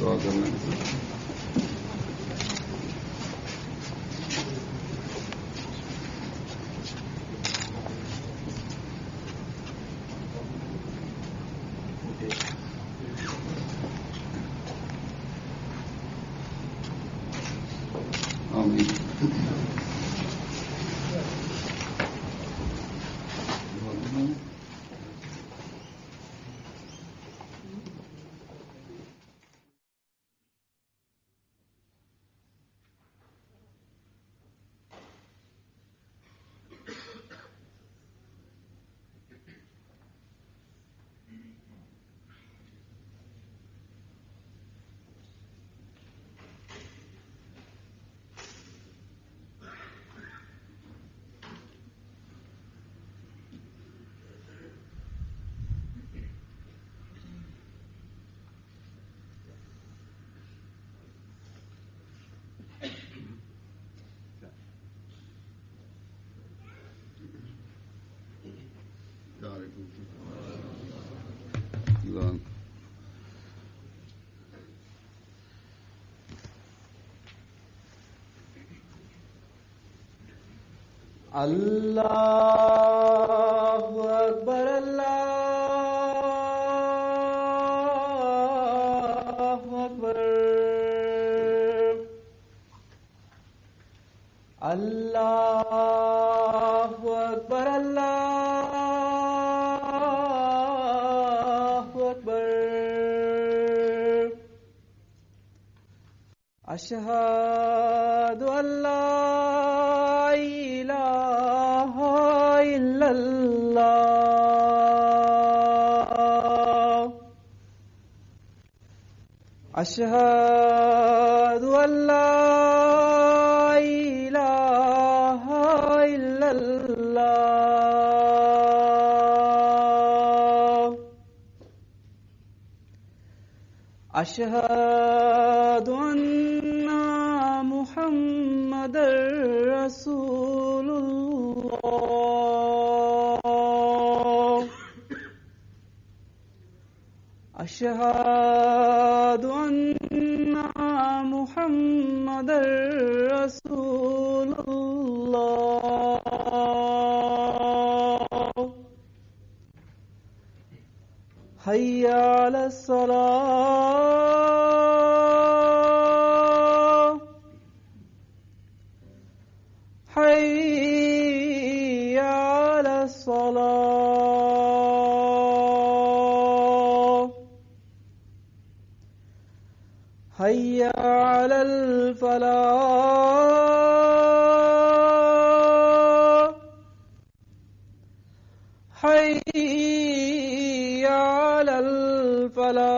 दुआ करना। अल्लाहु अकबर अल्लाहु अकबर अल्लाहु अकबर अल्लाहु अकबर अशहदु अल्ला इलाहा इल्लल्लाह अशहदु अल्ला इलाहा इल्लल्लाह अशहदु अन्ना मुहम्मदर रसूलुल्लाह अशहदु अन्ना मुहम्मदर रसूलुल्लाह हय्या अलस सलाह हय्या अलस सलाह हय्या अलल फलाह हय्या अलल फलाह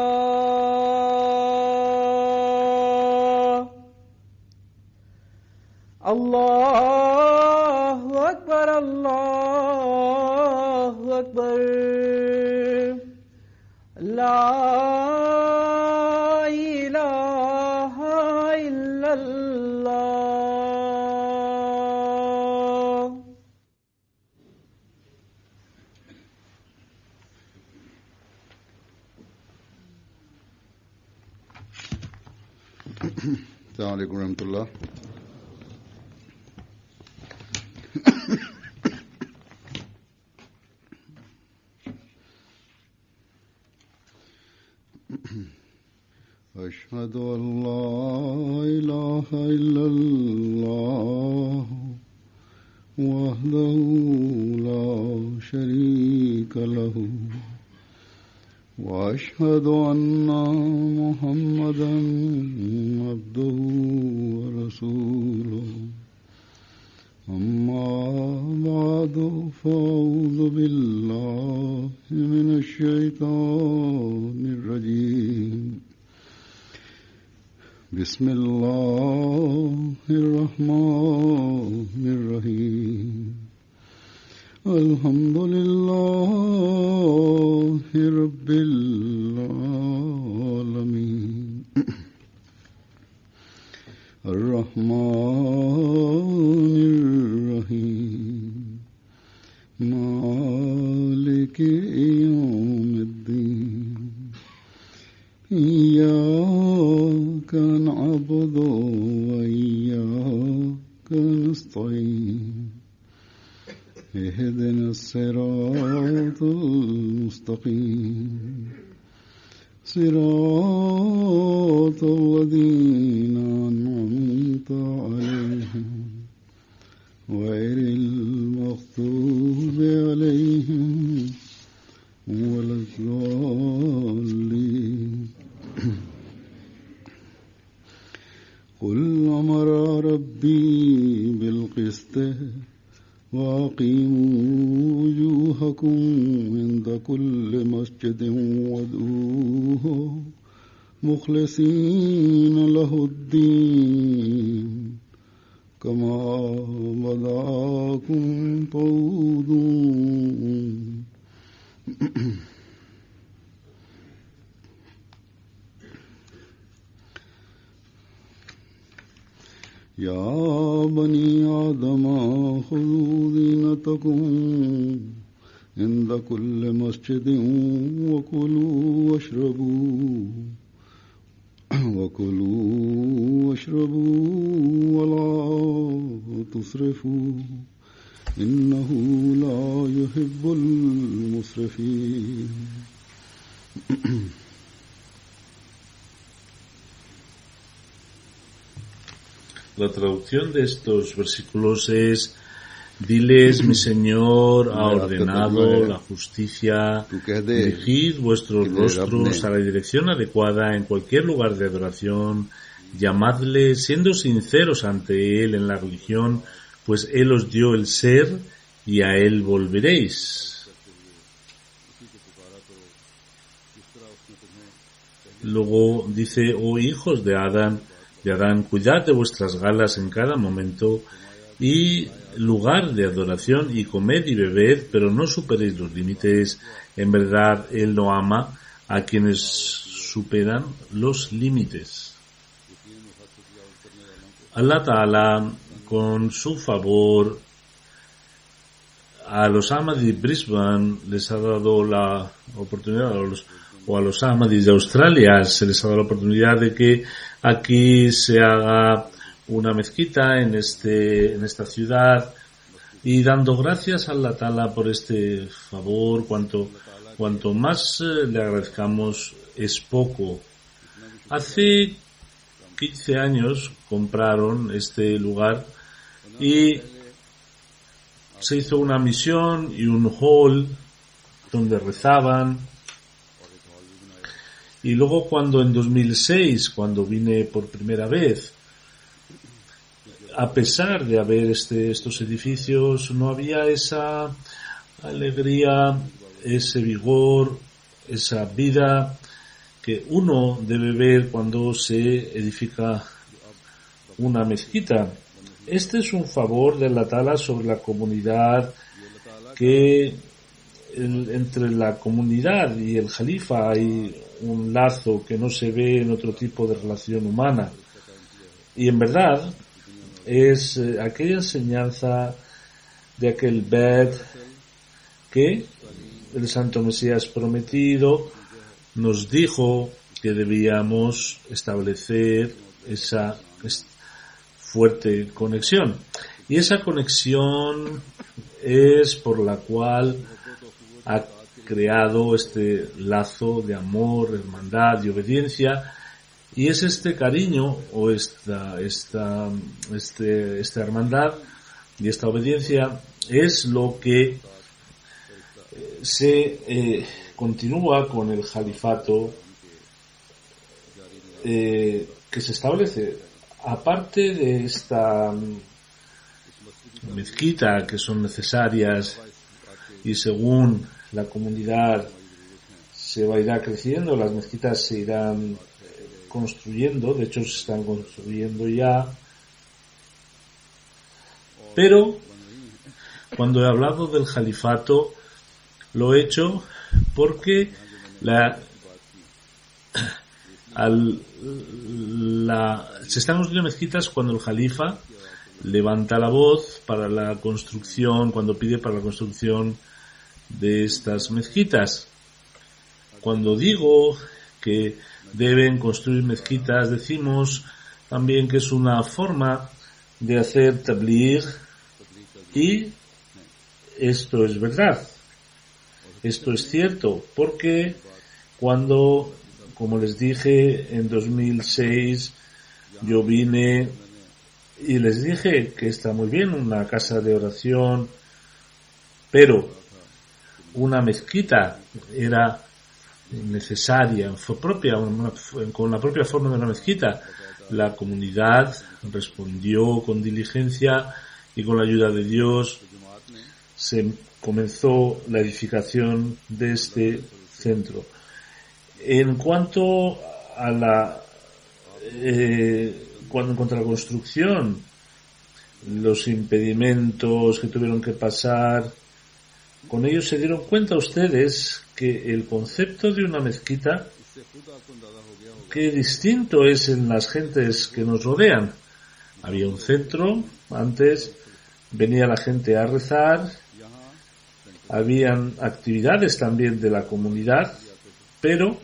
अल्लाहु अकबर अल्लाहु अकबर ला इलाहा इल्लल्लाह। अस्सलाम वालेकुम रहमतुल्लाह। अशहदु अल्ला इलाहा इल्लल्लाह वहदहु ला शरीका लहु व अशहदु अन्ना मुहम्मदन अब्दुहु व रसूलुहु अम्मा बादु फ़अऊज़ु बिल्लाहि मिनश शैतानिर रजीम बिस्मिल्लाहिर रहमानिर रहीम अल्हम्दुलिल्लाहि रब्बिल आलमीन अर्रहमानिर रहीम मालिकि यौमिद्दीन इय्याका المستقيم صراط الذين أنعمت عليهم غير المغضوب عليهم ولا الضالين قل أمر ربي بالقسط وأقيموا وجوهكم عند كل مسجد وادعوه مخلصين له الدين كما بدأكم تعودون يا بني آدم خذوا زينتكم عند كل مسجد وكلوا واشربوا ولا تسرفوا إنه لا يحب المسرفين. La traducción de estos versículos es: diles, mi Señor ha ordenado la justicia, dirigid vuestros rostros a la dirección adecuada en cualquier lugar de adoración, llamadle siendo sinceros ante Él en la religión, pues Él os dio el ser y a Él volveréis. Luego dice: oh hijos de Adán, cuidad de vuestras galas en cada momento y lugar de adoración, y comed y bebed, pero no superéis los límites. En verdad, Él no ama a quienes superan los límites. Allah Ta'ala, con su favor, a los Ahmadis de Brisbane les ha dado la oportunidad, o a los Ahmadis de Australia se les ha dado la oportunidad de que aquí se haga una mezquita en esta ciudad, y dando gracias a Allah Ta'ala por este favor. Cuanto más le agradezcamos es poco. Hace 15 años compraron este lugar y se hizo una misión y un hall donde rezaban. Y luego cuando en 2006, cuando vine por primera vez, a pesar de haber estos edificios, no había esa alegría, ese vigor, esa vida que uno debe ver cuando se edifica una mezquita. Este es un favor de Allah Ta'ala sobre la comunidad, que entre la comunidad y el Jalifa hay un lazo que no se ve en otro tipo de relación humana. Y en verdad es aquella enseñanza de aquel Bed que el Santo Mesías prometido nos dijo que debíamos establecer esa fuerte conexión. Y esa conexión es por la cual ha creado este lazo de amor, hermandad y obediencia, y es este cariño o esta hermandad y esta obediencia es lo que se continúa con el califato que se establece. Aparte de esta mezquita que son necesarias, y según la comunidad se irá creciendo, las mezquitas se irán construyendo, de hecho se están construyendo ya, pero cuando he hablado del califato lo he hecho porque se están construyendo mezquitas cuando el califa levanta la voz para la construcción, cuando pide para la construcción de estas mezquitas. Cuando digo que deben construir mezquitas, decimos también que es una forma de hacer tabligh, y esto es verdad. Esto es cierto porque cuando, como les dije, en 2006 yo vine y les dije que está muy bien una casa de oración, pero una mezquita era necesaria, con la propia forma de una mezquita. La comunidad respondió con diligencia y con la ayuda de Dios se comenzó la edificación de este centro. En cuanto a en cuanto a la construcción, los impedimentos que tuvieron que pasar, con ellos se dieron cuenta ustedes que el concepto de una mezquita, qué distinto es en las gentes que nos rodean. Había un centro, antes venía la gente a rezar, habían actividades también de la comunidad, pero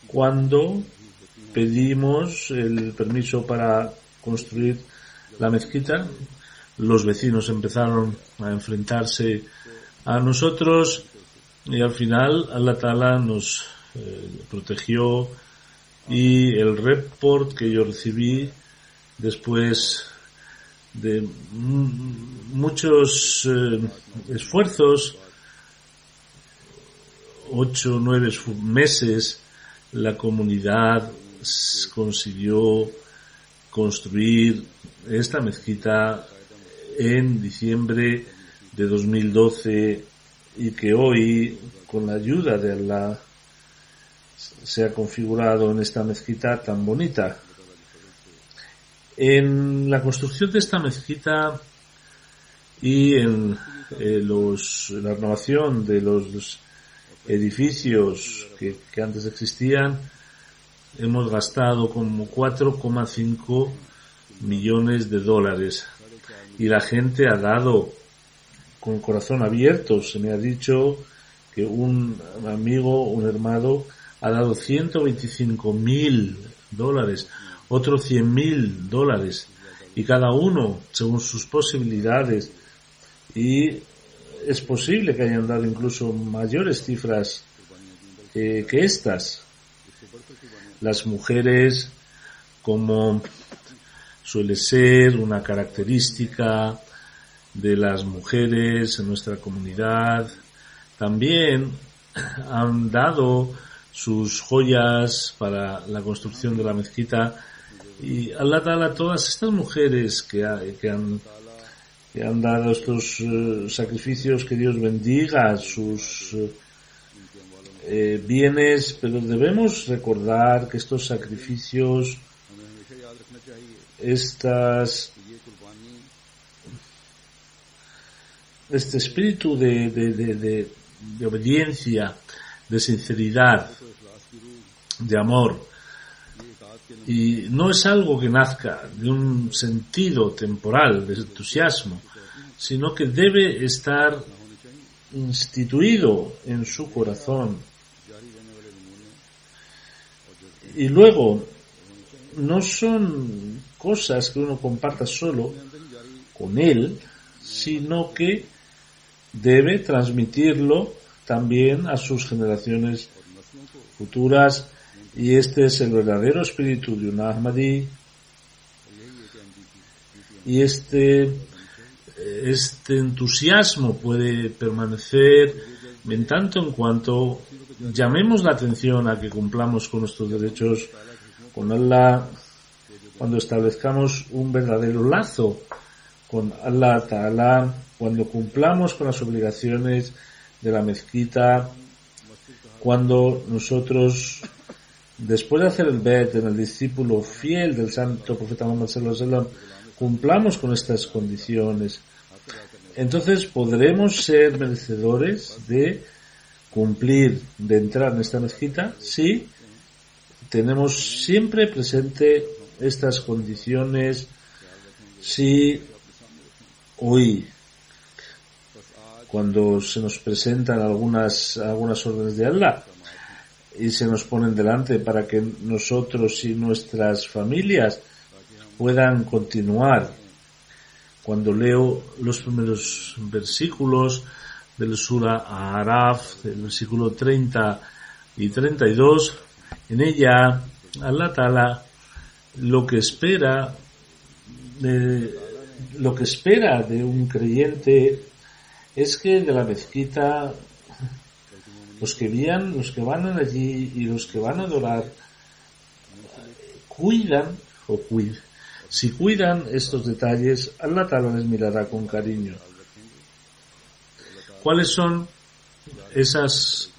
cuando pedimos el permiso para construir la mezquita, los vecinos empezaron a enfrentarse a nosotros y al final Allah Ta'ala nos protegió, y el report que yo recibí después de muchos esfuerzos, 8 o 9 meses, la comunidad consiguió construir esta mezquita en diciembre de 2012 y que hoy, con la ayuda de Allah, se ha configurado en esta mezquita tan bonita. En la construcción de esta mezquita y en la renovación de los edificios que antes existían, hemos gastado como 4,5 millones de dólares y la gente ha dado con corazón abierto. Se me ha dicho que un amigo, un hermano, ha dado $125,000, otro $100,000, y cada uno según sus posibilidades, y es posible que hayan dado incluso mayores cifras que estas. Las mujeres, como suele ser una característica de las mujeres en nuestra comunidad, también han dado sus joyas para la construcción de la mezquita, y Allah Ta'ala, todas estas mujeres que han dado estos sacrificios, que Dios bendiga sus bienes, pero debemos recordar que estos sacrificios, este espíritu de obediencia, de sinceridad, de amor, y no es algo que nazca de un sentido temporal de entusiasmo, sino que debe estar instituido en su corazón. Y luego, no son cosas que uno comparta solo con él, sino que debe transmitirlo también a sus generaciones futuras, y este es el verdadero espíritu de un Ahmadi, y este entusiasmo puede permanecer en tanto en cuanto llamemos la atención a que cumplamos con nuestros derechos con Allah, cuando establezcamos un verdadero lazo con Allah Ta'ala, cuando cumplamos con las obligaciones de la mezquita, cuando nosotros, después de hacer el bet en el discípulo fiel del santo profeta Muhammad sallallahu alaihi wasallam, cumplamos con estas condiciones, entonces podremos ser merecedores de cumplir, de entrar en esta mezquita, si tenemos siempre presente estas condiciones, si hoy, cuando se nos presentan algunas órdenes de Allah y se nos ponen delante para que nosotros y nuestras familias puedan continuar, cuando leo los primeros versículos del Sura Araf, del versículo 30 y 32, en ella Allah Ta'ala lo que espera de un creyente es que de la mezquita los que van allí y los que van a adorar si cuidan estos detalles, Allah Ta'ala les mirará con cariño. ¿Cuáles son esas?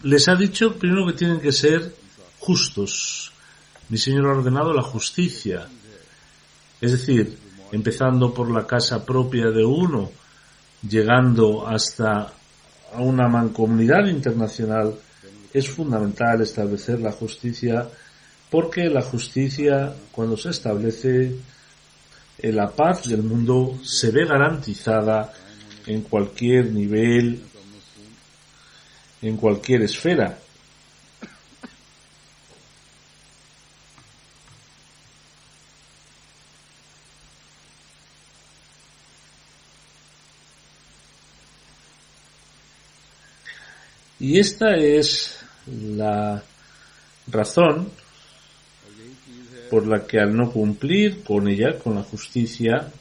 Les ha dicho primero que tienen que ser justos. Mi Señor ha ordenado la justicia. Es decir, empezando por la casa propia de uno, llegando hasta a una mancomunidad internacional, es fundamental establecer la justicia, porque la justicia, cuando se establece, la paz del mundo se ve garantizada en cualquier nivel, en cualquier esfera. Y esta es la razón por la que al no cumplir con ella, con la justicia,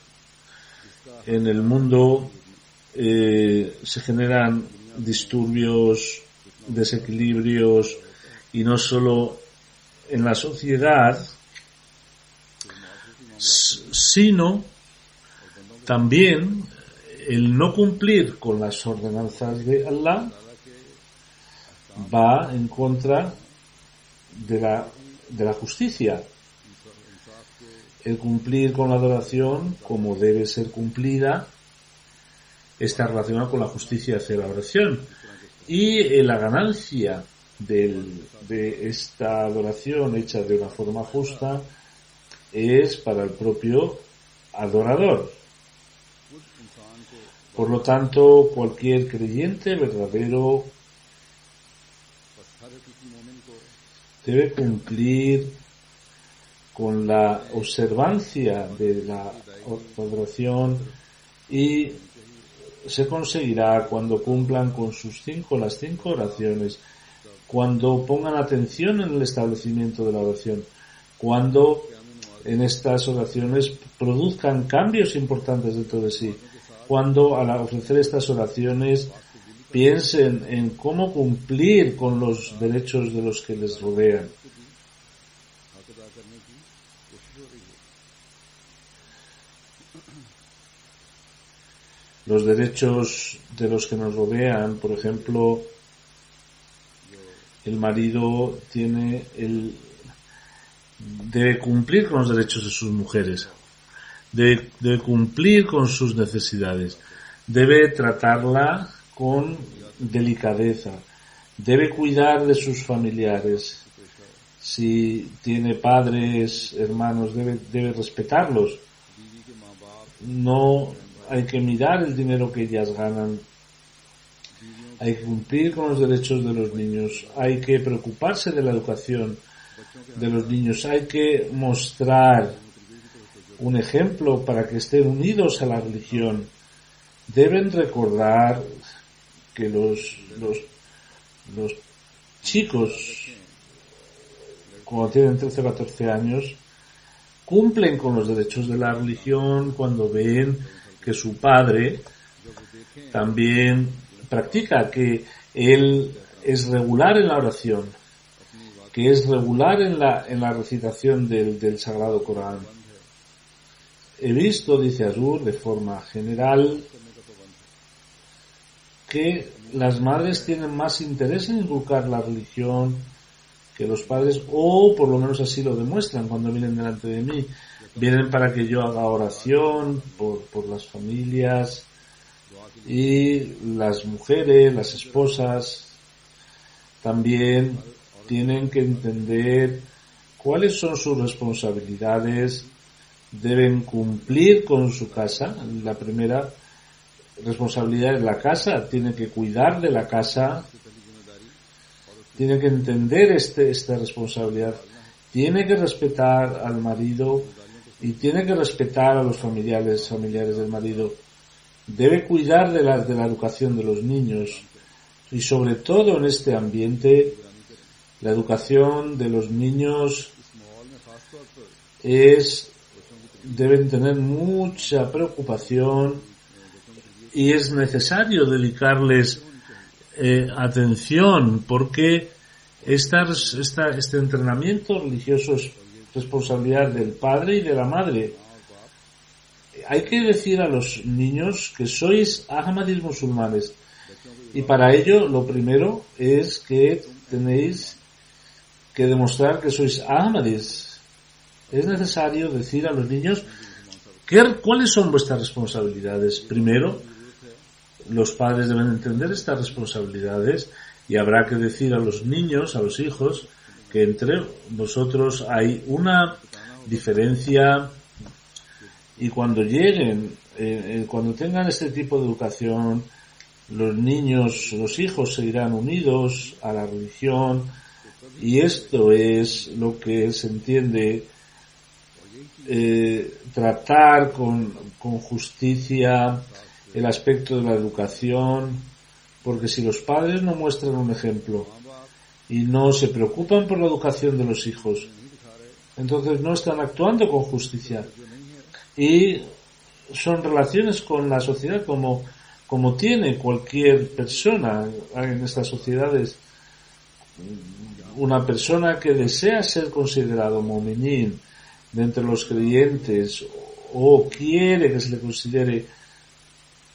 en el mundo se generan disturbios, desequilibrios, y no solo en la sociedad, sino también el no cumplir con las ordenanzas de Allah va en contra de la justicia. El cumplir con la adoración como debe ser cumplida está relacionado con la justicia hacia la oración, y la ganancia de esta adoración hecha de una forma justa es para el propio adorador. Por lo tanto, cualquier creyente verdadero debe cumplir con la observancia de la adoración, y se conseguirá cuando cumplan con las 5 oraciones, cuando pongan atención en el establecimiento de la oración, cuando en estas oraciones produzcan cambios importantes dentro de sí, cuando al ofrecer estas oraciones piensen en cómo cumplir con los derechos de los que les rodean. Los derechos de los que nos rodean, por ejemplo, el marido debe cumplir con los derechos de sus mujeres, debe cumplir con sus necesidades, debe tratarla con delicadeza, debe cuidar de sus familiares. Si tiene padres, hermanos, debe respetarlos. No hay que mirar el dinero que ellas ganan. Hay que cumplir con los derechos de los niños. Hay que preocuparse de la educación de los niños. Hay que mostrar un ejemplo para que estén unidos a la religión. Deben recordar que los chicos, cuando tienen 13 o 14 años, cumplen con los derechos de la religión cuando ven que su padre también practica, que él es regular en la oración, que es regular en la recitación del Sagrado Corán. He visto, dice Azur, de forma general, que las madres tienen más interés en inculcar la religión que los padres, o por lo menos así lo demuestran cuando vienen delante de mí. Vienen para que yo haga oración por las familias, y las mujeres, las esposas, también tienen que entender cuáles son sus responsabilidades. Deben cumplir con su casa. La primera responsabilidad es la casa, tiene que cuidar de la casa, tiene que entender esta responsabilidad, tiene que respetar al marido, y tiene que respetar a los familiares del marido. Debe cuidar de la educación de los niños y sobre todo en este ambiente la educación de los niños deben tener mucha preocupación y es necesario dedicarles atención porque este entrenamiento religioso es responsabilidad del padre y de la madre. Hay que decir a los niños que sois ahmadis musulmanes y para ello lo primero es que tenéis que demostrar que sois ahmadis. Es necesario decir a los niños cuáles son vuestras responsabilidades. Primero, los padres deben entender estas responsabilidades y habrá que decir a los niños, a los hijos, que entre vosotros hay una diferencia y cuando lleguen, cuando tengan este tipo de educación, los niños, los hijos se irán unidos a la religión y esto es lo que se entiende tratar con justicia el aspecto de la educación, porque si los padres no muestran un ejemplo y no se preocupan por la educación de los hijos, entonces no están actuando con justicia y son relaciones con la sociedad como tiene cualquier persona en estas sociedades. Una persona que desea ser considerado mu'minín de entre los creyentes o quiere que se le considere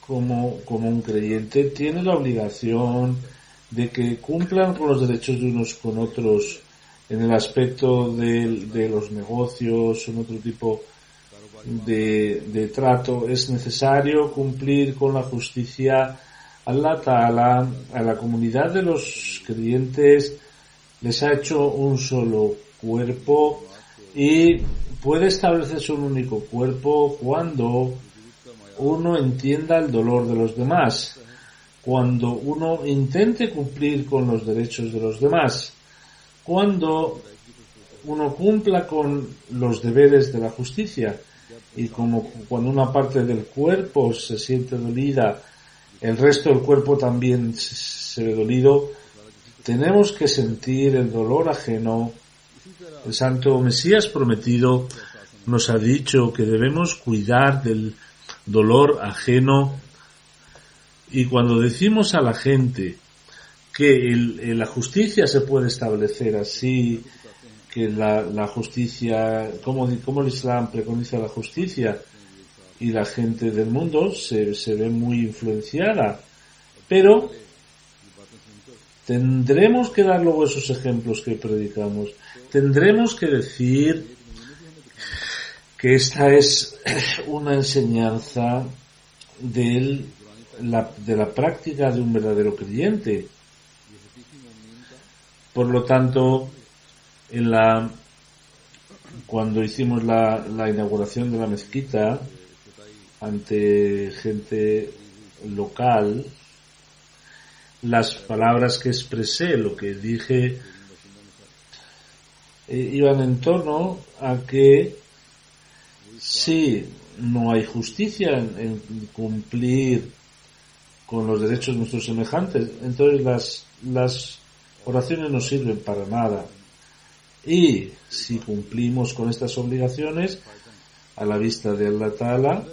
como un creyente, tiene la obligación de que cumplan con los derechos de unos con otros en el aspecto de los negocios, en otro tipo de trato. Es necesario cumplir con la justicia. Allah Ta'ala a la comunidad de los creyentes les ha hecho un solo cuerpo y puede establecerse un único cuerpo cuando uno entienda el dolor de los demás, cuando uno intente cumplir con los derechos de los demás, cuando uno cumpla con los deberes de la justicia y como cuando una parte del cuerpo se siente dolida, el resto del cuerpo también se ve dolido. Tenemos que sentir el dolor ajeno. El Santo Mesías prometido nos ha dicho que debemos cuidar del dolor ajeno y cuando decimos a la gente que la justicia se puede establecer así, que la justicia, como el Islam preconiza la justicia y la gente del mundo se ve muy influenciada, pero tendremos que dar luego esos ejemplos que predicamos. Tendremos que decir que esta es una enseñanza de la práctica de un verdadero creyente. Por lo tanto, cuando hicimos la inauguración de la mezquita ante gente local, las palabras que expresé, lo que dije, iban en torno a que si no hay justicia en cumplir con los derechos de nuestros semejantes, entonces las oraciones no sirven para nada. Y si cumplimos con estas obligaciones, a la vista de Allah Ta'ala,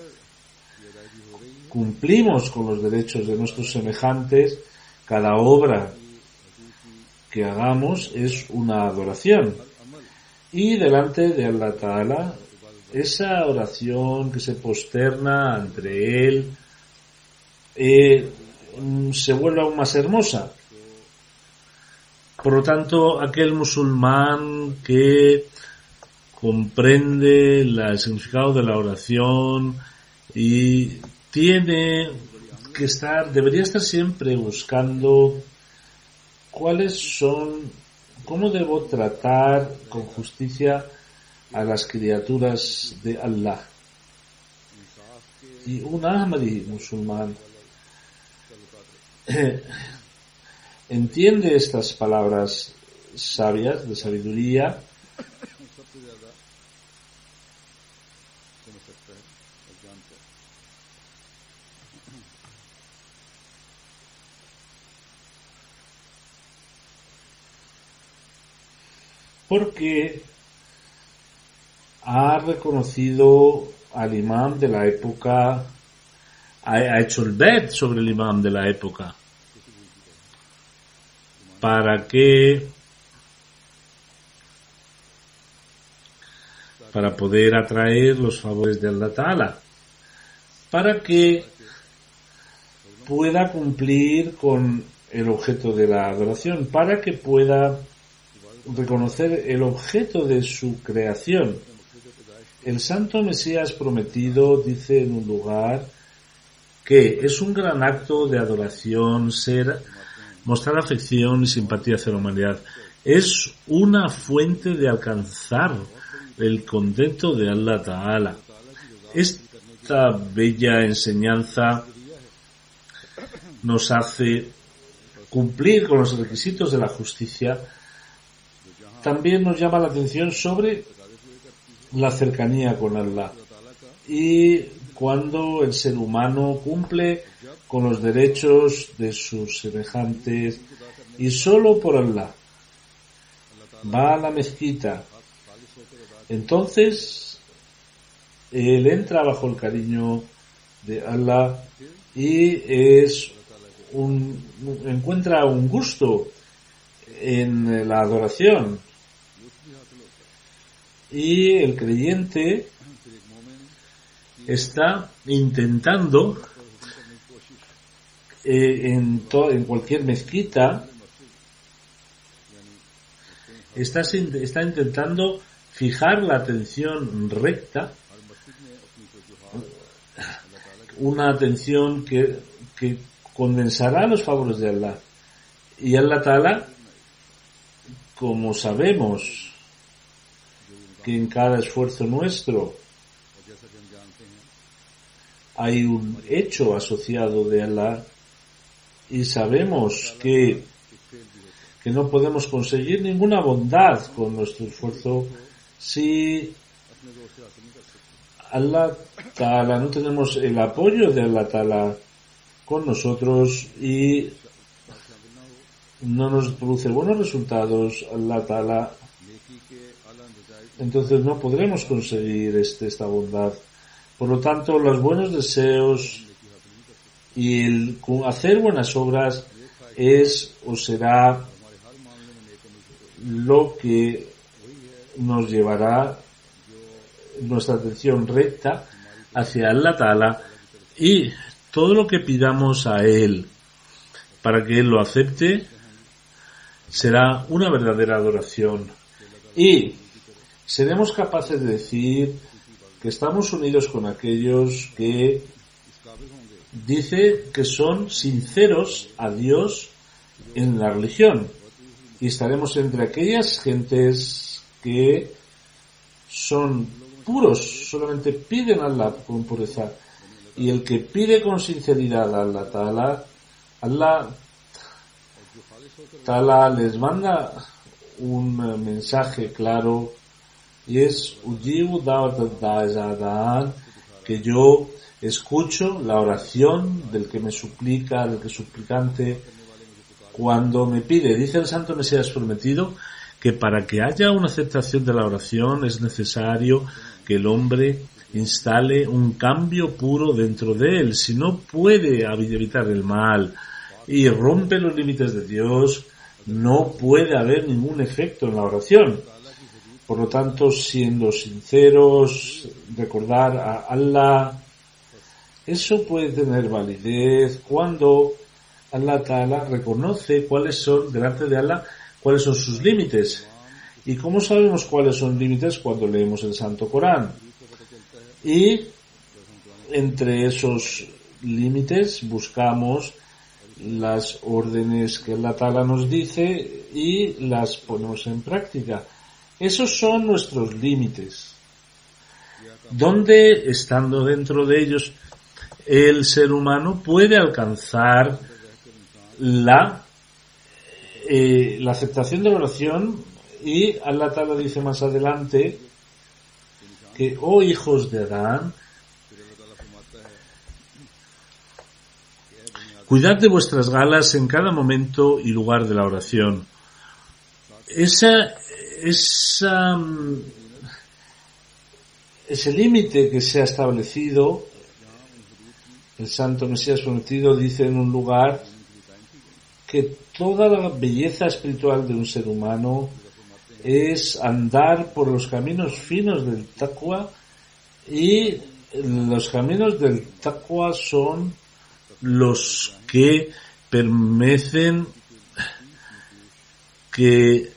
cumplimos con los derechos de nuestros semejantes, cada obra que hagamos es una adoración. Y delante de Allah Ta'ala, esa oración que se posterna ante Él se vuelve aún más hermosa. Por lo tanto, aquel musulmán que comprende el significado de la oración y debería estar siempre buscando cómo debo tratar con justicia a las criaturas de Allah. Y un Ahmadi musulmán entiende estas palabras sabias de sabiduría porque ha reconocido al imam de la época, ha hecho el bet sobre el imam de la época, para poder atraer los favores de Allah Ta'ala, para que pueda cumplir con el objeto de la adoración, para que pueda reconocer el objeto de su creación. El santo Mesías prometido dice en un lugar que es un gran acto de adoración mostrar afección y simpatía hacia la humanidad. Es una fuente de alcanzar el contento de Allah Ta'ala. Esta bella enseñanza nos hace cumplir con los requisitos de la justicia. También nos llama la atención sobre la cercanía con Allah y cuando el ser humano cumple con los derechos de sus semejantes y solo por Allah va a la mezquita, entonces él entra bajo el cariño de Allah y encuentra un gusto en la adoración. Y el creyente está intentando en cualquier mezquita está intentando fijar la atención recta, una atención que condensará los favores de Allah. Y Allah Ta'ala, como sabemos que en cada esfuerzo nuestro hay un hecho asociado de Allah y sabemos que no podemos conseguir ninguna bondad con nuestro esfuerzo si Allah Ta'ala no tenemos el apoyo de Allah Ta'ala con nosotros y no nos produce buenos resultados Allah Ta'ala, entonces no podremos conseguir esta bondad. Por lo tanto, los buenos deseos y el hacer buenas obras es o será lo que nos llevará nuestra atención recta hacia Allah Ta'ala, y todo lo que pidamos a Él para que Él lo acepte será una verdadera adoración, y seremos capaces de decir que estamos unidos con aquellos que dice que son sinceros a Dios en la religión, y estaremos entre aquellas gentes que son puros, solamente piden a Allah con pureza, y el que pide con sinceridad a Allah Ta'ala, Allah Ta'ala les manda un mensaje claro, y es que yo escucho la oración del que me suplica, del que suplicante, cuando me pide. Dice el Santo Mesías prometido que para que haya una aceptación de la oración es necesario que el hombre instale un cambio puro dentro de él. Si no puede evitar el mal y rompe los límites de Dios, no puede haber ningún efecto en la oración. Por lo tanto, siendo sinceros, recordar a Allah, eso puede tener validez cuando Allah Ta'ala reconoce cuáles son, delante de Allah, cuáles son sus límites. ¿Y cómo sabemos cuáles son límites? Cuando leemos el Santo Corán. Y entre esos límites buscamos las órdenes que Allah Ta'ala nos dice y las ponemos en práctica. Esos son nuestros límites, donde, estando dentro de ellos, el ser humano puede alcanzar la aceptación de la oración. Y Allah Ta'ala dice más adelante que, oh hijos de Adán, cuidad de vuestras galas en cada momento y lugar de la oración. ese límite que se ha establecido, el Santo Mesías Prometido dice en un lugar que toda la belleza espiritual de un ser humano es andar por los caminos finos del taqwa, y los caminos del taqwa son los que permiten que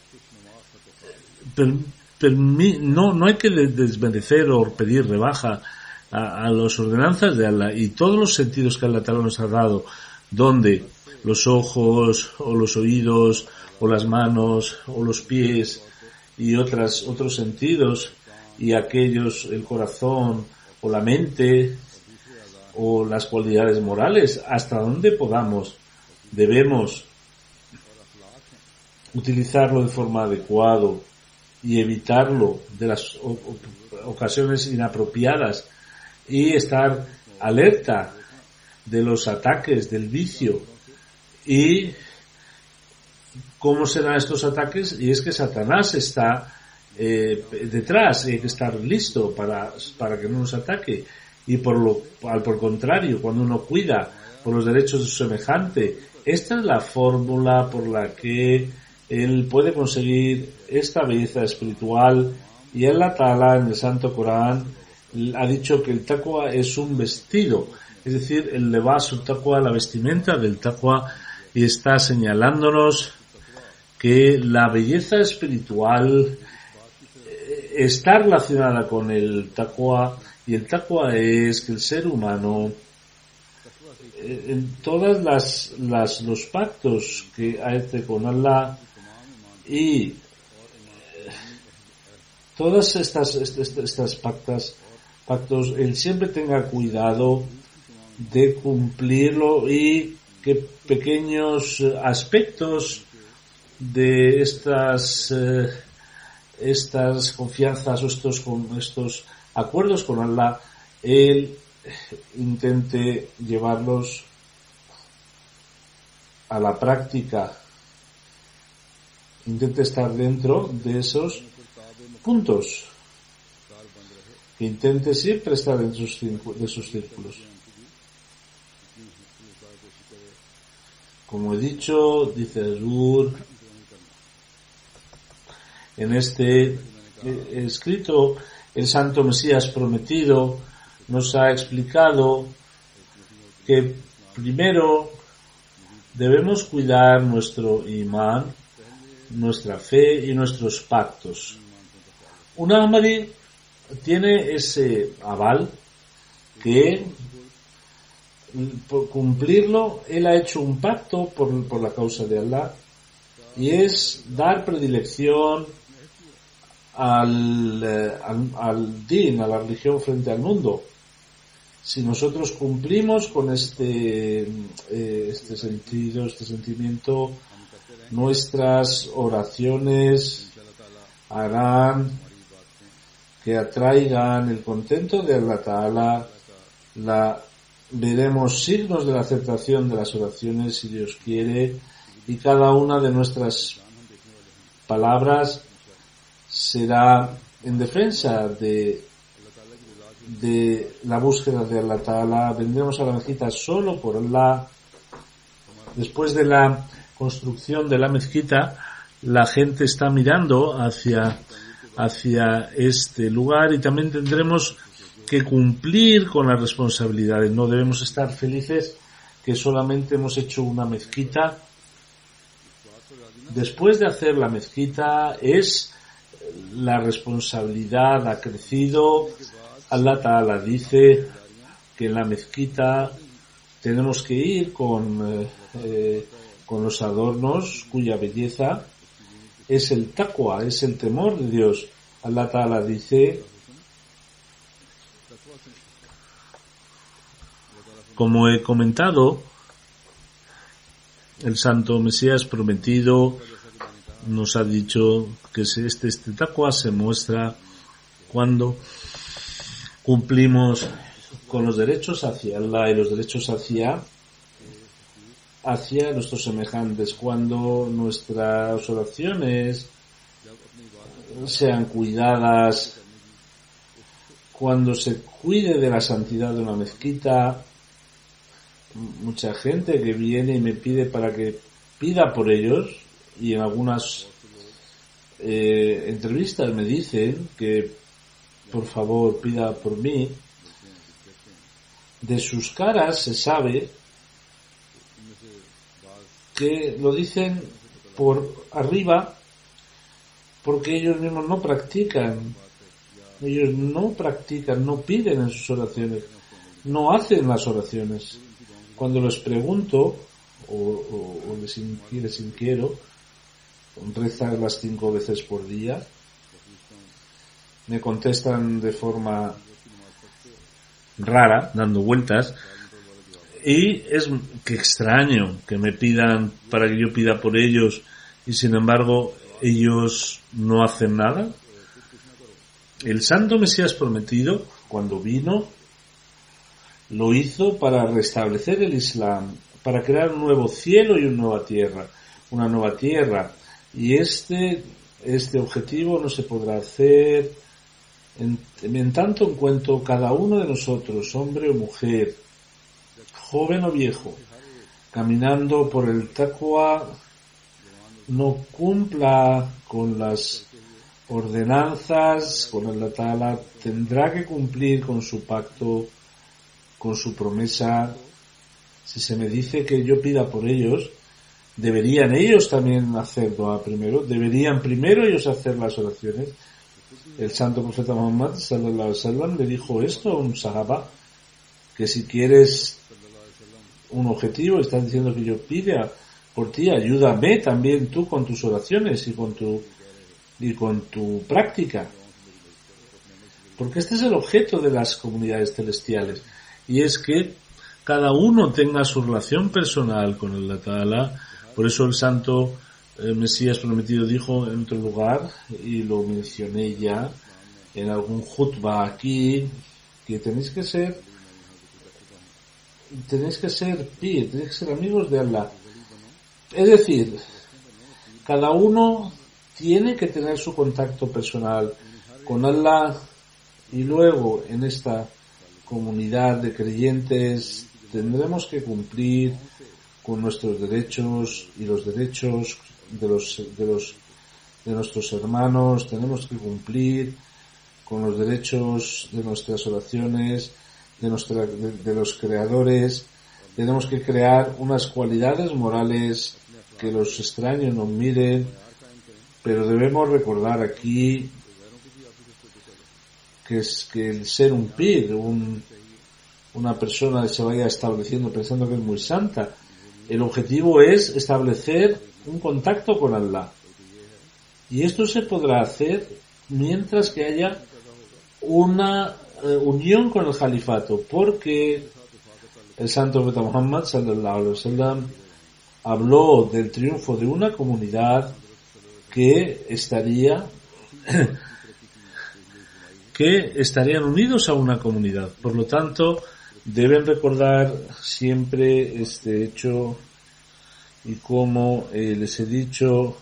no hay que desmerecer o pedir rebaja a las ordenanzas de Allah y todos los sentidos que Allah Ta'ala nos ha dado, donde los ojos o los oídos o las manos o los pies y otros sentidos, y aquellos, el corazón o la mente o las cualidades morales, hasta donde podamos, debemos utilizarlo de forma adecuada y evitarlo de las ocasiones inapropiadas, y estar alerta de los ataques del vicio. ¿Y cómo serán estos ataques? Y es que Satanás está detrás, y hay que estar listo para que no nos ataque. Y por contrario, cuando uno cuida por los derechos de su semejante, esta es la fórmula por la que él puede conseguir esta belleza espiritual. Y Allah Ta'ala en el Santo Corán ha dicho que el taqwa es un vestido, es decir, el libas taqwa, la vestimenta del taqwa, y está señalándonos que la belleza espiritual está relacionada con el taqwa, y el taqwa es que el ser humano, en todas los pactos que hace con Allah y todas estas pactos, él siempre tenga cuidado de cumplirlo, y que pequeños aspectos de estas confianzas o estos acuerdos con Allah, él intente llevarlos a la práctica, intente estar dentro de esos puntos, que intente siempre estar dentro de sus círculos. Como he dicho, dice Azur, en este escrito, el Santo Mesías Prometido nos ha explicado que primero debemos cuidar nuestro imán, nuestra fe y nuestros pactos. Un Ahmadi tiene ese aval que, por cumplirlo, él ha hecho un pacto por la causa de Allah, y es dar predilección al din, a la religión frente al mundo. Si nosotros cumplimos con este sentimiento, nuestras oraciones harán que atraigan el contento de Allah Ta'ala. Veremos signos de la aceptación de las oraciones, si Dios quiere, y cada una de nuestras palabras será en defensa de la búsqueda de Allah Ta'ala. Vendremos a la mezquita solo por Allah. Después de la construcción de la mezquita, la gente está mirando hacia este lugar, y también tendremos que cumplir con las responsabilidades. No debemos estar felices que solamente hemos hecho una mezquita. Después de hacer la mezquita, la responsabilidad ha crecido. Allah Ta'ala dice que en la mezquita tenemos que ir con los adornos cuya belleza es el taqwa, es el temor de Dios. Allah Ta'ala dice, como he comentado, el Santo Mesías Prometido nos ha dicho que este taqwa se muestra cuando cumplimos con los derechos hacia Allah y los derechos hacia nuestros semejantes, cuando nuestras oraciones sean cuidadas, cuando se cuide de la santidad de una mezquita. Mucha gente que viene y me pide para que pida por ellos, y en algunas entrevistas me dicen que por favor pida por mí. De sus caras se sabe que lo dicen por arriba porque ellos mismos no practican, no piden en sus oraciones, no hacen las oraciones. Cuando les pregunto o les inquiero, rezan las 5 veces por día, me contestan de forma rara, dando vueltas, y es que extraño que me pidan para que yo pida por ellos y sin embargo ellos no hacen nada. El Santo Mesías prometido, cuando vino, lo hizo para restablecer el Islam, para crear un nuevo cielo y una nueva tierra, y este objetivo no se podrá hacer en tanto en cuanto cada uno de nosotros, hombre o mujer, joven o viejo, caminando por el taqwa, no cumpla con las ordenanzas, con Allah Ta'ala, tendrá que cumplir con su pacto, con su promesa. Si se me dice que yo pida por ellos, deberían ellos también hacer dua primero, deberían primero ellos hacer las oraciones. El santo profeta Muhammad sallallahu alaihi wasallam le dijo esto a un sahaba, que si quieres un objetivo, estás diciendo que yo pida por ti, ayúdame también tú con tus oraciones y con tu práctica, porque este es el objeto de las comunidades celestiales, y es que cada uno tenga su relación personal con Allah Ta'ala. Por eso el santo Mesías prometido dijo en otro lugar, y lo mencioné ya en algún khutbah aquí, que tenéis que ser pir, tenéis que ser amigos de Allah. Es decir, cada uno tiene que tener su contacto personal con Allah, y luego en esta comunidad de creyentes tendremos que cumplir con nuestros derechos y los derechos de nuestros hermanos. Tenemos que cumplir con los derechos de nuestras oraciones, de los creadores. Tenemos que crear unas cualidades morales que los extraños nos miren, pero debemos recordar aquí que el ser un pir, una persona que se vaya estableciendo pensando que es muy santa, el objetivo es establecer un contacto con Allah, y esto se podrá hacer mientras que haya una unión con el califato, porque el santo profeta Muhammad sallallahu alaihi wasallam habló del triunfo de una comunidad que estarían unidos a una comunidad. Por lo tanto, deben recordar siempre este hecho, y como les he dicho,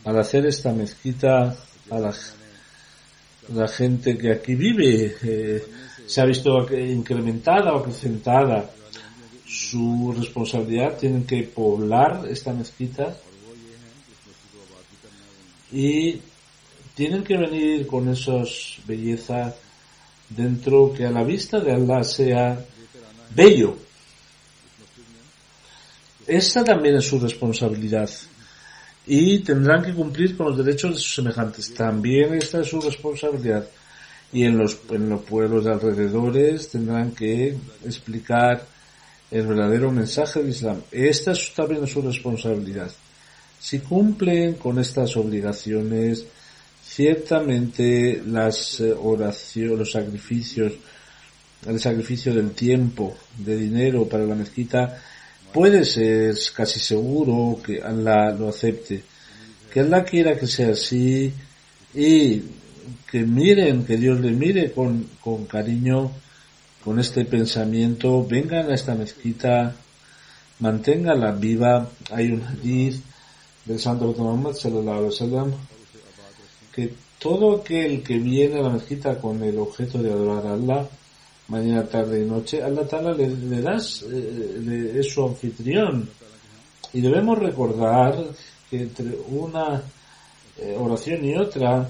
al hacer esta mezquita, a la gente que aquí vive se ha visto incrementada o acrecentada su responsabilidad. Tienen que poblar esta mezquita y tienen que venir con esas bellezas dentro, que a la vista de Allah sea bello. Esta también es su responsabilidad, y tendrán que cumplir con los derechos de sus semejantes. También esta es su responsabilidad, y en los pueblos de alrededores tendrán que explicar el verdadero mensaje del Islam. Esta también es su responsabilidad. Si cumplen con estas obligaciones, ciertamente las oraciones, los sacrificios, el sacrificio del tiempo, de dinero para la mezquita, puede ser casi seguro que Allah lo acepte. Que Allah quiera que sea así, y que Dios le mire con cariño, con este pensamiento. Vengan a esta mezquita, manténganla viva. Hay un hadith del santo Muhammad sallallahu alaihi wasallam que todo aquel que viene a la mezquita con el objeto de adorar a Allah, mañana, tarde y noche, Allah Ta'ala es su anfitrión. Y debemos recordar que entre una oración y otra,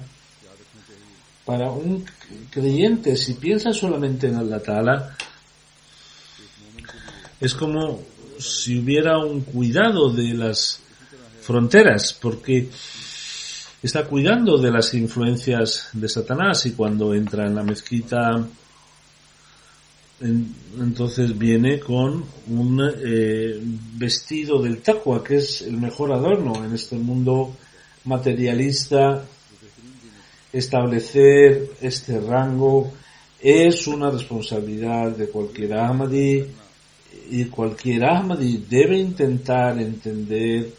para un creyente, si piensa solamente en Allah Ta'ala, es como si hubiera un cuidado de las fronteras, porque está cuidando de las influencias de Satanás, y cuando entra en la mezquita, entonces viene con un vestido del taqwa, que es el mejor adorno en este mundo materialista. Establecer este rango es una responsabilidad de cualquier Ahmadi, y cualquier Ahmadi debe intentar entender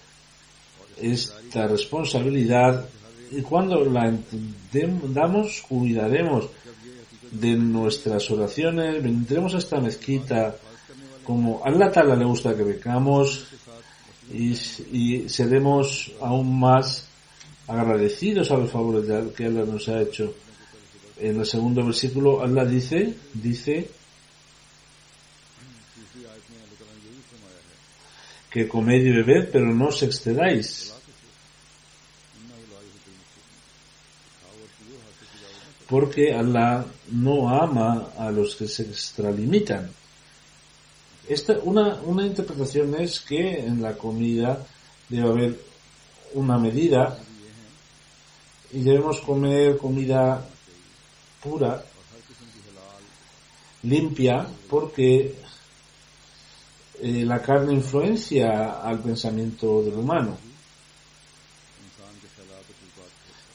esta responsabilidad, y cuando la entendamos, cuidaremos de nuestras oraciones, vendremos a esta mezquita como a Allah Ta'ala le gusta que vengamos, y seremos aún más agradecidos a los favores que Allah nos ha hecho. En el segundo versículo Allah dice que comed y bebed, pero no os excedáis, porque Allah no ama a los que se extralimitan. Una interpretación es que en la comida debe haber una medida, y debemos comer comida pura, limpia, porque la carne influencia al pensamiento del humano.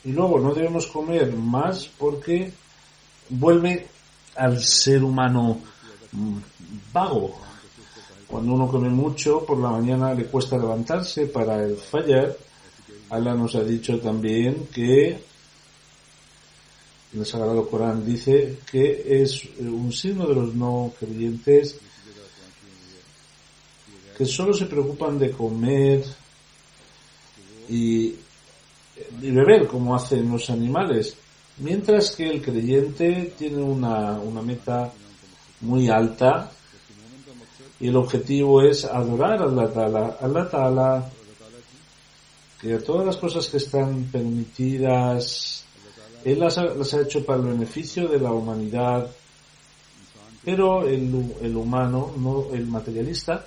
Y luego no debemos comer más porque vuelve al ser humano vago. Cuando uno come mucho por la mañana le cuesta levantarse para el Fajr. Allah nos ha dicho también que en el Sagrado Corán dice que es un signo de los no creyentes que solo se preocupan de comer y beber como hacen los animales, mientras que el creyente tiene una meta muy alta, y el objetivo es adorar a Allah Ta'ala. Allah Ta'ala, que todas las cosas que están permitidas, Él las ha hecho para el beneficio de la humanidad, pero el humano, no el materialista,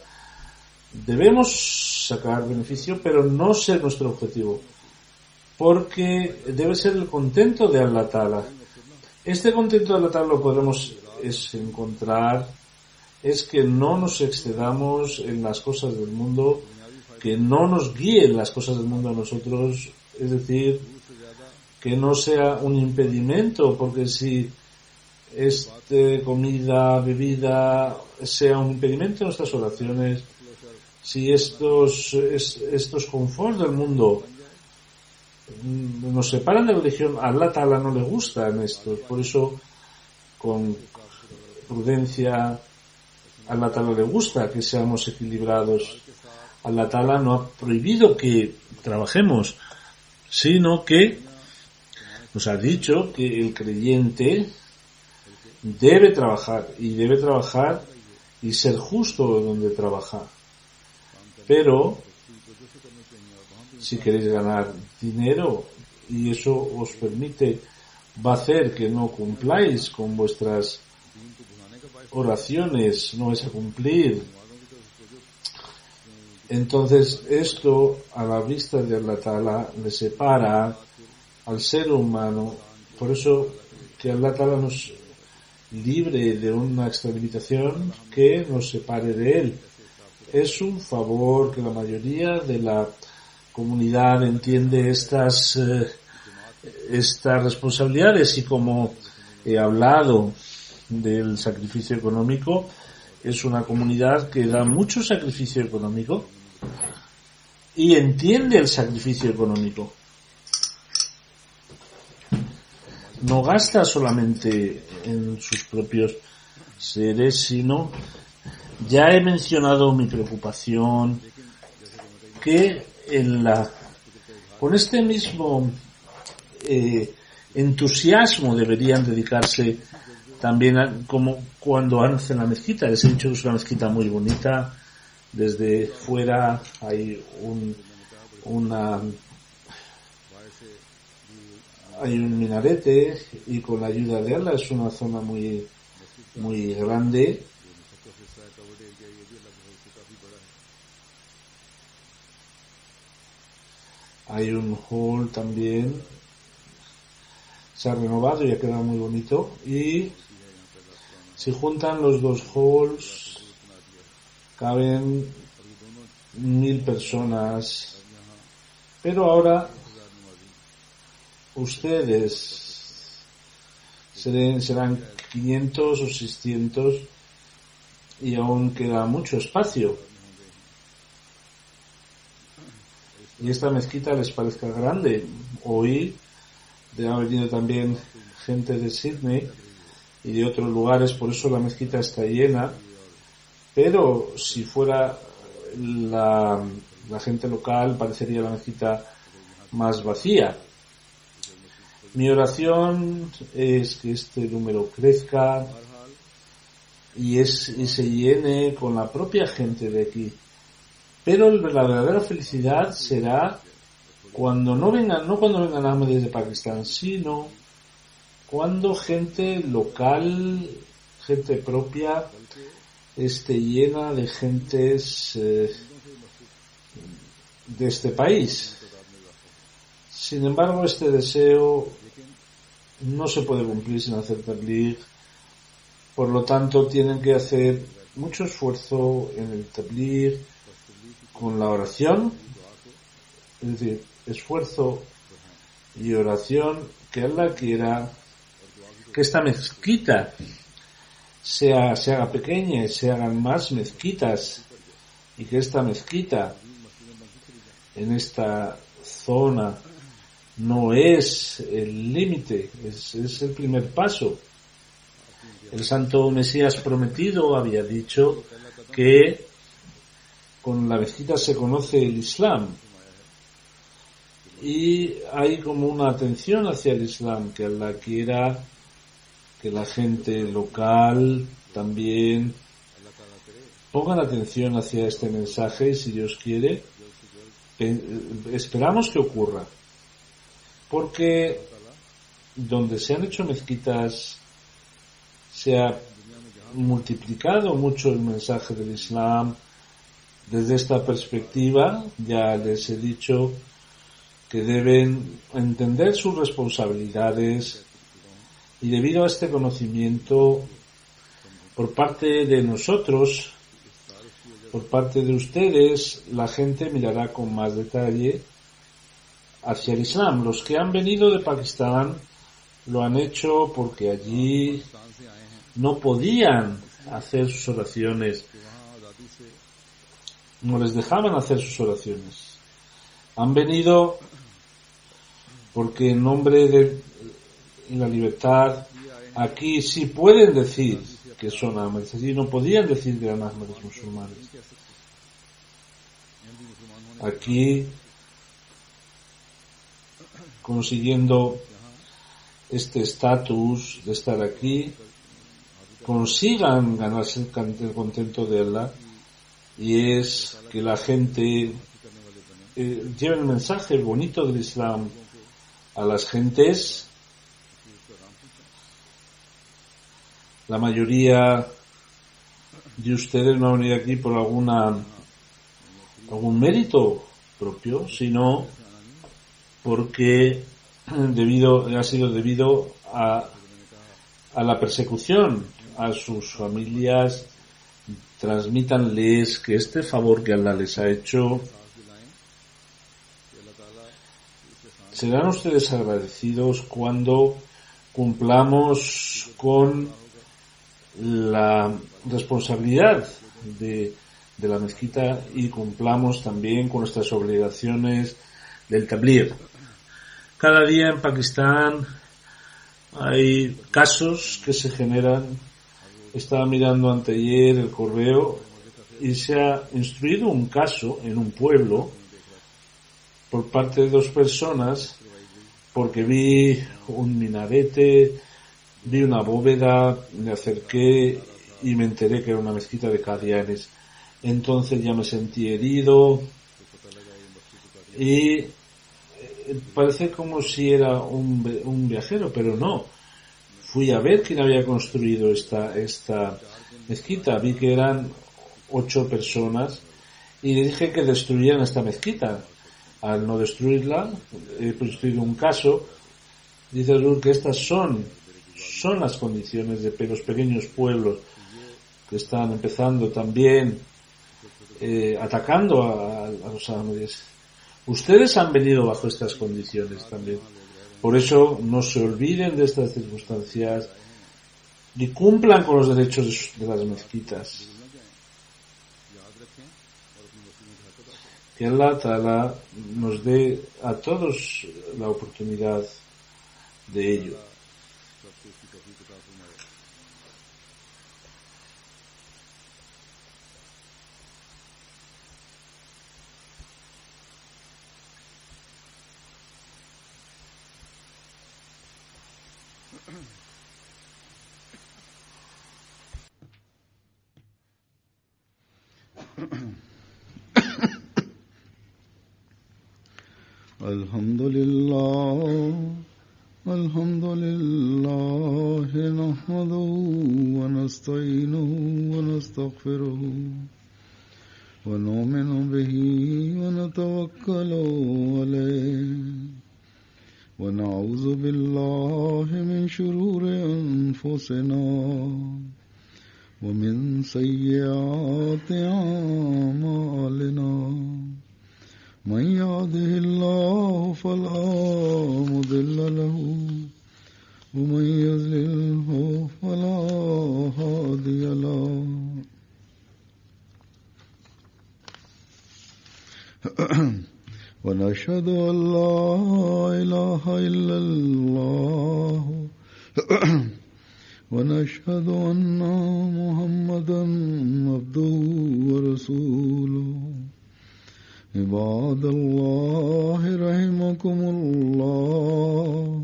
debemos sacar beneficio, pero no ser nuestro objetivo, porque debe ser el contento de Allah Ta'ala. Este contento de Allah Ta'ala lo podremos encontrar, es que no nos excedamos en las cosas del mundo, que no nos guíen las cosas del mundo a nosotros, es decir, que no sea un impedimento, porque si comida, bebida, sea un impedimento en nuestras oraciones, si estos confort del mundo nos separan de la religión, a Allah Ta'ala no le gustan estos. Por eso, con prudencia, a Allah Ta'ala le gusta que seamos equilibrados. Allah Ta'ala no ha prohibido que trabajemos, sino que nos ha dicho que el creyente debe trabajar y ser justo donde trabaja. Pero si queréis ganar dinero y eso os permite, va a hacer que no cumpláis con vuestras oraciones, no vais a cumplir, entonces esto a la vista de Allah Ta'ala le separa al ser humano. Por eso que Allah Ta'ala nos libre de una extralimitación que nos separe de Él. Es un favor que la mayoría de la comunidad entiende estas responsabilidades, y como he hablado del sacrificio económico, es una comunidad que da mucho sacrificio económico y entiende el sacrificio económico. No gasta solamente en sus propios seres, sino, ya he mencionado mi preocupación, que con este mismo entusiasmo deberían dedicarse también como cuando hacen la mezquita. Les he dicho que es una mezquita muy bonita. Desde fuera hay hay un minarete, y con la ayuda de Allah es una zona muy muy grande. Hay un hall también, se ha renovado y ha quedado muy bonito, y si juntan los dos halls caben 1000 personas, pero ahora ustedes serán 500 o 600 y aún queda mucho espacio. Y esta mezquita les parezca grande. Hoy ha venido también gente de Sydney y de otros lugares, por eso la mezquita está llena. Pero si fuera la gente local, parecería la mezquita más vacía. Mi oración es que este número crezca y se llene con la propia gente de aquí. Pero la verdadera felicidad será no cuando vengan Ahmadis de Pakistán, sino cuando gente local, gente propia, esté llena de gentes de este país. Sin embargo, este deseo no se puede cumplir sin hacer tabligh. Por lo tanto, tienen que hacer mucho esfuerzo en el tabligh con la oración, es decir, esfuerzo y oración, que Allah quiera que esta mezquita se haga pequeña y se hagan más mezquitas, y que esta mezquita en esta zona no es el límite, es el primer paso. El santo Mesías prometido había dicho que con la mezquita se conoce el Islam, y hay como una atención hacia el Islam, que Allah quiera que la gente local también pongan atención hacia este mensaje, y si Dios quiere, esperamos que ocurra, porque donde se han hecho mezquitas se ha multiplicado mucho el mensaje del Islam. Desde esta perspectiva, ya les he dicho que deben entender sus responsabilidades, y debido a este conocimiento por parte de nosotros, por parte de ustedes, la gente mirará con más detalle hacia el Islam. Los que han venido de Pakistán lo han hecho porque allí no podían hacer sus oraciones, no les dejaban hacer sus oraciones. Han venido porque en nombre de la libertad aquí sí pueden decir que son Ahmadis, allí no podían decir que eran Ahmadis musulmanes. Aquí, consiguiendo este estatus de estar aquí, consigan ganarse el contento de Allah, y es que la gente lleve el mensaje bonito del Islam a las gentes. La mayoría de ustedes no han venido aquí por algún mérito propio, sino porque ha sido debido a la persecución a sus familias. Transmítanles que este favor que Allah les ha hecho, serán ustedes agradecidos cuando cumplamos con la responsabilidad de la mezquita y cumplamos también con nuestras obligaciones del tabligh. Cada día en Pakistán hay casos que se generan. Estaba mirando anteayer el correo y se ha instruido un caso en un pueblo por parte de 2 personas porque vi un minarete, vi una bóveda, me acerqué y me enteré que era una mezquita de Qadianes. Entonces ya me sentí herido y parece como si era un viajero, pero no. Fui a ver quién había construido esta mezquita. Vi que eran 8 personas y le dije que destruyeran esta mezquita. Al no destruirla, he construido un caso. Dice Rur que estas son las condiciones de los pequeños pueblos que están empezando también atacando a los ahmadíes. Ustedes han venido bajo estas condiciones también. Por eso no se olviden de estas circunstancias y cumplan con los derechos de las mezquitas. Que Allah Ta'ala nos dé a todos la oportunidad de ello. الحمد لله نحمده ونستعينه ونستغفره ونؤمن به ونتوكل عليه ونعوذ بالله من شرور أنفسنا ومن سيئات أعمالنا من يهده الله فلا مضل له ومن يضلله فلا هادي له ونشهد أن لا إله إلا الله ونشهد أن محمدا عبده ورسوله عباد الله رحمكم الله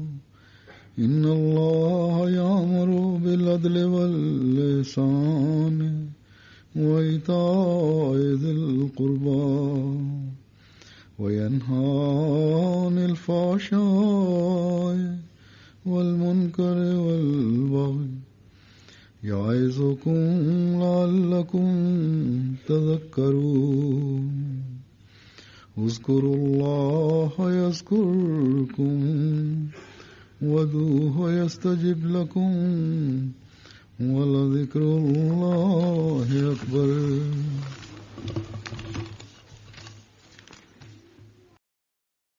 إن الله يأمر بالعدل والإحسان وإيتاء ذي القربى وينهى عن الفحشاء والمنكر والبغي يعظكم لعلكم تذكرون اذكروا الله يذكركم وادعوه يستجب لكم ولذكر الله أكبر